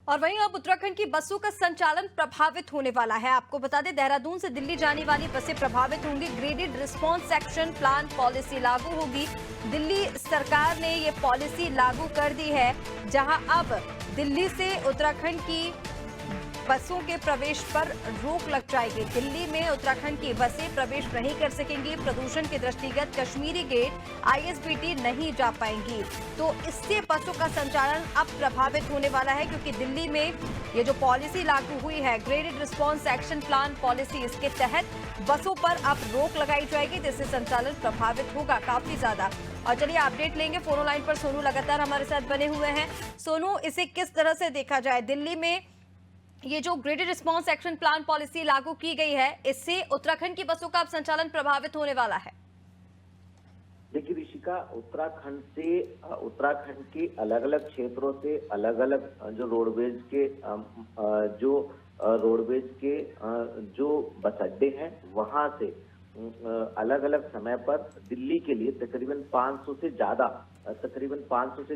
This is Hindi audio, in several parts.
और वहीं अब उत्तराखंड की बसों का संचालन प्रभावित होने वाला है। आपको बता दें, देहरादून से दिल्ली जाने वाली बसें प्रभावित होंगी। Graded response action plan policy लागू होगी। दिल्ली सरकार ने ये पॉलिसी लागू कर दी है, जहां अब दिल्ली से उत्तराखंड की बसों के प्रवेश पर रोक लग जाएगी। दिल्ली में उत्तराखंड की बसें प्रवेश नहीं कर सकेंगी। प्रदूषण के दृष्टिगत कश्मीरी गेट आईएसबीटी नहीं जा पाएंगी, तो इससे बसों का संचालन अब प्रभावित होने वाला है, क्योंकि दिल्ली में ये जो पॉलिसी लागू हुई है, graded response action plan policy, इसके तहत बसों पर अब रोक लगाई जाएगी, जिससे संचालन प्रभावित होगा काफी ज्यादा। और चलिए अपडेट लेंगे। फोन लाइन पर सोनू लगातार हमारे साथ बने हुए हैं। सोनू, इसे किस तरह से देखा जाए? दिल्ली में ये जो graded response action plan policy लागू की गई है, इससे उत्तराखंड की बसों का अब संचालन प्रभावित होने वाला है। देखिए ऋषिका, उत्तराखंड के अलग अलग क्षेत्रों से अलग अलग जो रोडवेज के जो बस अड्डे हैं, वहां से अलग अलग समय पर दिल्ली के लिए तकरीबन 500 से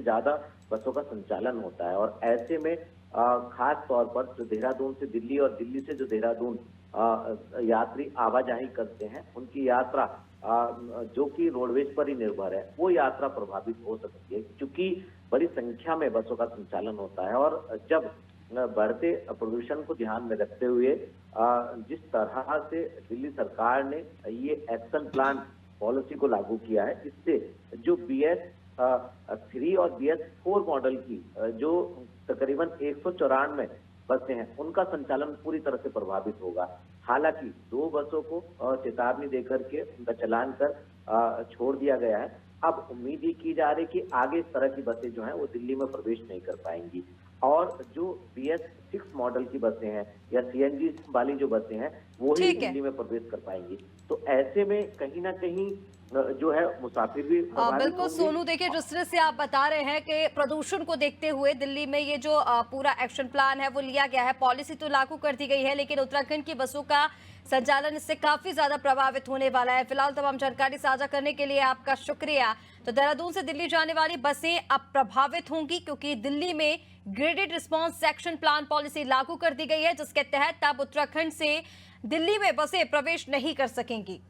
ज्यादा बसों का संचालन होता है। और ऐसे में खास तौर पर जो देहरादून से दिल्ली और दिल्ली से जो देहरादून यात्री आवाजाही करते हैं, उनकी यात्रा जो कि रोडवेज पर ही निर्भर है, वो यात्रा प्रभावित हो सकती है, क्योंकि बड़ी संख्या में बसों का संचालन होता है। और जब बढ़ते प्रदूषण को ध्यान में रखते हुए जिस तरह से दिल्ली सरकार ने ये एक्शन प्लान पॉलिसी को लागू किया है, इससे जो BS3 और BS4 मॉडल की जो तकरीबन 194 बसें हैं, उनका संचालन पूरी तरह से प्रभावित होगा। हालांकि 2 बसों को चेतावनी देकर के उनका चालान कर छोड़ दिया गया है। अब उम्मीद ये की जा रही है कि आगे इस तरह की बसें जो हैं वो दिल्ली में प्रवेश नहीं कर पाएंगी। और जो BS6 मॉडल की बसें हैं या CNG वाली जो बसें हैं, वो ही दिल्ली में प्रवेश कर पाएंगी। तो ऐसे में कहीं ना कहीं जो है मुसाफिर भी बिल्कुल सोनू, देखिए जिस तरह से आप बता रहे हैं कि प्रदूषण को देखते हुए दिल्ली में ये जो पूरा एक्शन प्लान है वो लिया गया है। पॉलिसी तो लागू कर दी गई है, लेकिन उत्तराखंड की बसों का संचालन इससे काफी ज्यादा प्रभावित होने वाला है। फिलहाल तमाम जानकारी साझा करने के लिए आपका शुक्रिया। तो देहरादून से दिल्ली जाने वाली बसें अब प्रभावित होंगी, क्योंकि दिल्ली में graded response action plan policy लागू कर दी गई है, जिसके तहत अब उत्तराखंड से दिल्ली में बसें प्रवेश नहीं कर सकेंगी।